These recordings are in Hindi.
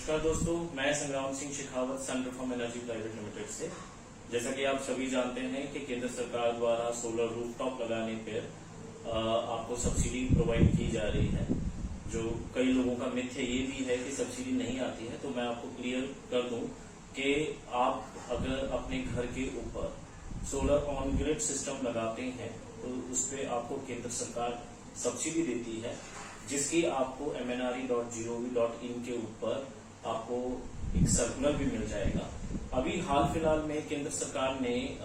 नमस्कार दोस्तों, मैं संग्राम सिंह शेखावत सन परफॉर्म एनर्जी प्राइवेट लिमिटेड से। जैसा कि आप सभी जानते हैं कि केंद्र सरकार द्वारा सोलर रूफटॉप लगाने पर आपको सब्सिडी प्रोवाइड की जा रही है। जो कई लोगों का मिथ है ये भी है कि सब्सिडी नहीं आती है, तो मैं आपको क्लियर कर दूं कि आप अगर अपने घर के ऊपर सोलर ऑन ग्रिड सिस्टम लगाते हैं तो उस पर आपको केंद्र सरकार सब्सिडी देती है, जिसकी आपको mnre.gov.in के ऊपर आपको एक सर्कुलर भी मिल जाएगा। अभी हाल फिलहाल में केंद्र सरकार ने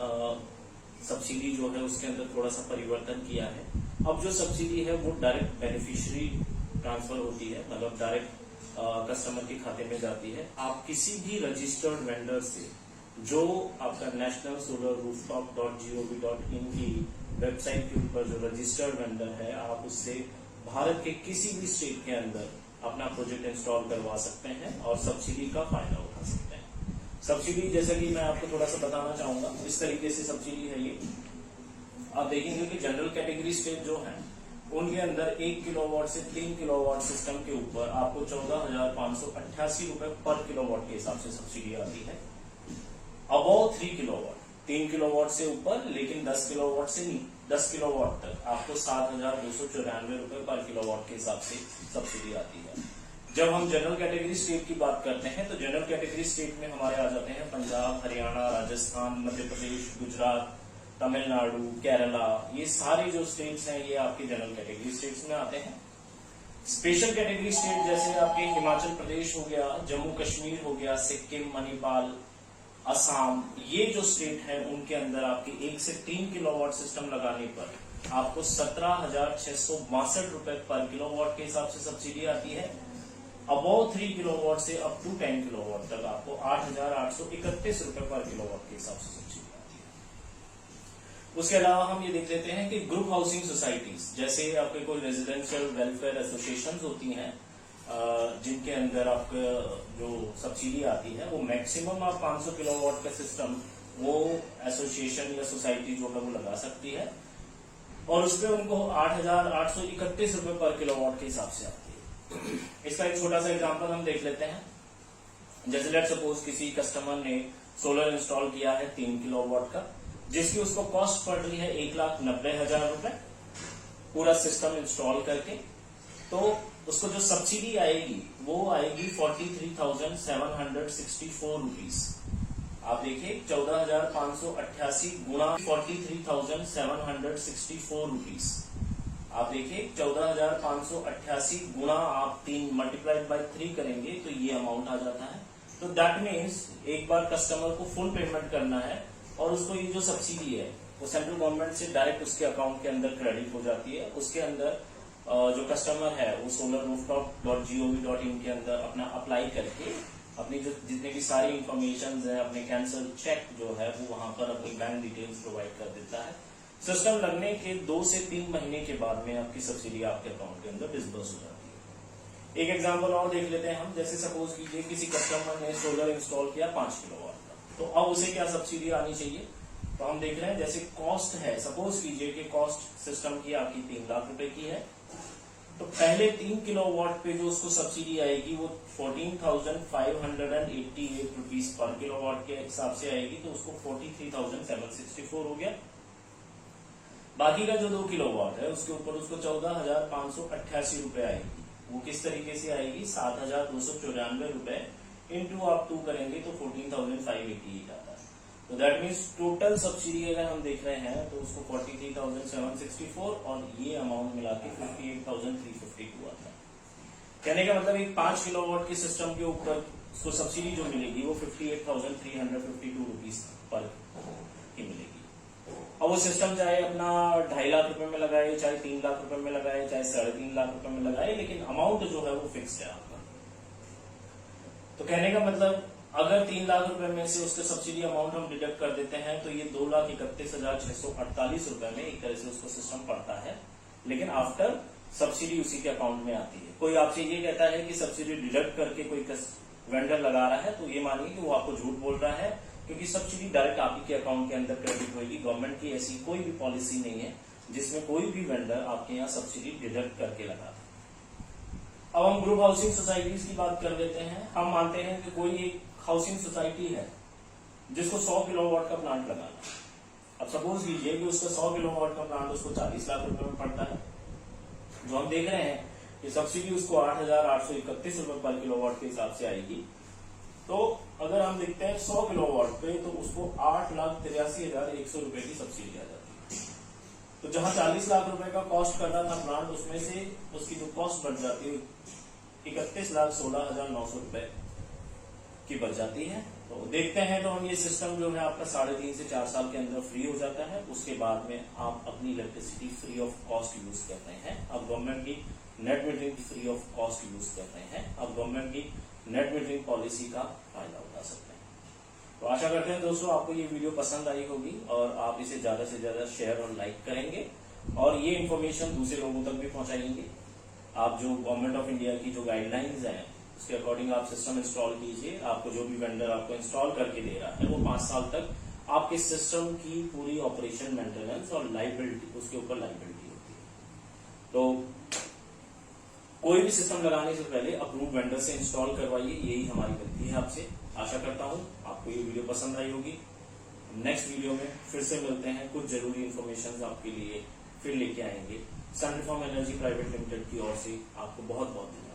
सब्सिडी जो है उसके अंदर थोड़ा सा परिवर्तन किया है। अब जो सब्सिडी है वो डायरेक्ट बेनिफिशियरी ट्रांसफर होती है, मतलब डायरेक्ट कस्टमर के खाते में जाती है। आप किसी भी रजिस्टर्ड वेंडर से, जो आपका नेशनल सोलर रूफटॉप.gov.in की वेबसाइट के ऊपर जो रजिस्टर्ड वेंडर है, आप उससे भारत के किसी भी स्टेट के अंदर अपना प्रोजेक्ट इंस्टॉल करवा सकते हैं और सब्सिडी का फायदा उठा सकते हैं। सब्सिडी जैसा कि मैं आपको थोड़ा सा बताना चाहूंगा, इस तरीके से सब्सिडी है ये। आप देखेंगे कि जनरल कैटेगरी स्टेट जो है उनके अंदर 1 किलोवाट से 3 किलोवाट सिस्टम के ऊपर आपको 14,588 रुपए पर किलोवाट के हिसाब से सब्सिडी आती है। अबव 3 किलोवाट, 3 किलोवाट से ऊपर लेकिन 10 किलोवाट से नहीं, 10 किलोवाट तक आपको 7,294 रुपए पर किलोवाट के हिसाब से सब्सिडी आती है। जब हम जनरल कैटेगरी स्टेट की बात करते हैं तो जनरल कैटेगरी स्टेट में हमारे आ जाते हैं पंजाब, हरियाणा, राजस्थान, मध्य प्रदेश, गुजरात, तमिलनाडु, केरला। ये सारे जो स्टेट्स हैं ये आपके जनरल कैटेगरी स्टेट्स में आते हैं। स्पेशल कैटेगरी स्टेट जैसे आपके हिमाचल प्रदेश हो गया, जम्मू कश्मीर हो गया, सिक्किम, मणिपाल, असम, ये जो स्टेट है उनके अंदर आपके 1 से 3 किलोवाट सिस्टम लगाने पर आपको 17,662 रुपए पर किलोवाट के हिसाब से सब्सिडी आती है। अबव 3 किलोवाट से अप टू 10 किलोवाट तक आपको 8,831 रुपए पर किलोवाट के हिसाब से सब्सिडी आती है। उसके अलावा हम ये देख लेते हैं कि ग्रुप हाउसिंग सोसाइटीज, जैसे आपके कोई रेजिडेंशियल वेलफेयर एसोसिएशन होती हैं जिनके अंदर आपका जो सब्सिडी आती है वो मैक्सिमम आप 500 किलोवाट का सिस्टम वो एसोसिएशन या सोसाइटी जो है वो लगा सकती है और उस पर उनको 8,831 रुपए पर किलोवाट के हिसाब से आती है। इसका एक छोटा सा एग्जांपल हम देख लेते हैं। जैसे लेट सपोज किसी कस्टमर ने सोलर इंस्टॉल किया है 3 किलोवाट का, जिसकी उसको कॉस्ट पड़ रही है 1,90,000 रुपए पूरा सिस्टम इंस्टॉल करके, तो उसको जो सब्सिडी आएगी वो आएगी 43,764 रुपीज। आप देखिए 14,588 गुणा 43,764 रुपीज। आप देखिए 14,588 गुणा आप 3 मल्टीप्लाइड बाय 3 करेंगे तो ये अमाउंट आ जाता है। तो दैट मीन्स एक बार कस्टमर को फुल पेमेंट करना है और उसको ये जो सब्सिडी है वो सेंट्रल गवर्नमेंट से डायरेक्ट उसके अकाउंट के अंदर क्रेडिट हो जाती है। उसके अंदर जो कस्टमर है वो सोलर रूफटॉप.gov.in के अंदर अपना अप्लाई करके अपनी जो जितने भी सारी इंफॉर्मेशन है, अपने कैंसल चेक जो है वो वहां पर अपनी बैंक डिटेल्स प्रोवाइड कर देता है। सिस्टम लगने के 2 से 3 महीने के बाद में आपकी सब्सिडी आपके अकाउंट के अंदर डिस्बर्स हो जाती है। एक एग्जाम्पल और देख लेते हैं हम। जैसे सपोज कीजिए किसी कस्टमर ने सोलर इंस्टॉल किया 5 किलोवाट का, तो अब उसे क्या सब्सिडी आनी चाहिए? तो हम देख रहे हैं जैसे कॉस्ट है, सपोज कीजिए कि कॉस्ट सिस्टम की आपकी 3 लाख रुपए की है, तो पहले 3 किलोवाट पे जो उसको सब्सिडी आएगी वो 14,588 रुपीज पर किलोवाट के हिसाब से आएगी, तो उसको 43,764 हो गया। बाकी का जो 2 किलोवाट है उसके ऊपर उसको 14,588 रुपए आएगी। वो किस तरीके से आएगी? 7,294 रुपए इंटू आप 2 करेंगे तो 14,588 आता है। तो दैट मीन्स टोटल सब्सिडी अगर हम देख रहे हैं तो उसको 43,764 और ये अमाउंट मिला के 58,352 आता है। कहने का मतलब एक 5 किलोवाट के सिस्टम के ऊपर उसको सब्सिडी जो मिलेगी वो 58,352 रुपीज पर की मिलेगी। अब वो सिस्टम चाहे अपना 2.5 लाख रुपए में लगाए, चाहे 3 लाख रुपए में लगाए, चाहे 3.5 लाख रुपए में लगाए, लेकिन अमाउंट जो है वो फिक्स है आपका। तो कहने का मतलब अगर 3 लाख रुपए में से उसके सब्सिडी अमाउंट हम डिडक्ट कर देते हैं तो ये 2,31,648 रुपए में एक तरह से उसको सिस्टम पड़ता है, लेकिन आफ्टर सब्सिडी उसी के अकाउंट में आती है। कोई आपसे ये कहता है कि सब्सिडी डिडक्ट करके कोई वेंडर लगा रहा है, तो ये मानिए कि वो आपको झूठ बोल रहा है, क्योंकि सब्सिडी डायरेक्ट आप ही के अकाउंट के अंदर क्रेडिट होगी। गवर्नमेंट की ऐसी कोई भी पॉलिसी नहीं है जिसमें कोई भी वेंडर आपके यहाँ सब्सिडी डिडक्ट करके लगा। अब हम ग्रुप हाउसिंग सोसाइटीज की बात कर लेते हैं। हम मानते हैं कि कोई एक हाउसिंग सोसाइटी है जिसको 100 किलोवाट का प्लांट लगाना है। अब सपोज कीजिए कि उसका 100 किलोवाट का प्लांट उसको 40 लाख रुपए में पड़ता है। जो हम देख रहे हैं कि सब्सिडी उसको 8,831 रुपए पर किलोवाट के हिसाब से आएगी। तो अगर हम देखते हैं 100 किलोवाट पे तो उसको 8,83,100 रुपए की सब्सिडी आ जाती है। तो जहां 40 लाख रुपए का कॉस्ट कर रहा था प्लांट, उसमें से उसकी जो कॉस्ट बढ़ जाती है 31,16,900 रुपए की बच जाती है। तो देखते हैं तो हम ये सिस्टम जो है आपका 3.5 से 4 साल के अंदर फ्री हो जाता है। उसके बाद में आप अपनी electricity free of cost use कर रहे हैं। अब गवर्नमेंट की नेट मीटरिंग की फ्री ऑफ कॉस्ट यूज कर रहे हैं। अब गवर्नमेंट की नेट मीटरिंग पॉलिसी का फायदा उठा सकते हैं। तो आशा करते हैं दोस्तों आपको ये वीडियो पसंद आई होगी और आप इसे ज्यादा से ज्यादा शेयर और लाइक करेंगे और ये इन्फॉर्मेशन दूसरे लोगों तक भी पहुंचाएंगे। आप जो गवर्नमेंट ऑफ इंडिया की जो गाइडलाइंस हैं उसके अकॉर्डिंग आप सिस्टम इंस्टॉल कीजिए। आपको जो भी वेंडर आपको इंस्टॉल करके दे रहा है वो 5 साल तक आपके सिस्टम की पूरी ऑपरेशन मेंटेनेंस और लाइबिलिटी उसके ऊपर लाइबिलिटी होती है। तो कोई भी सिस्टम लगाने से पहले अप्रूव वेंडर से इंस्टॉल करवाइए, यही हमारी विनती है आपसे। आशा करता हूं आपको ये वीडियो पसंद आई होगी। नेक्स्ट वीडियो में फिर से मिलते हैं, कुछ जरूरी इन्फॉर्मेशन आपके लिए फिर लेके आएंगे। सन रिफॉर्म एनर्जी प्राइवेट लिमिटेड की ओर से आपको बहुत बहुत धन्यवाद।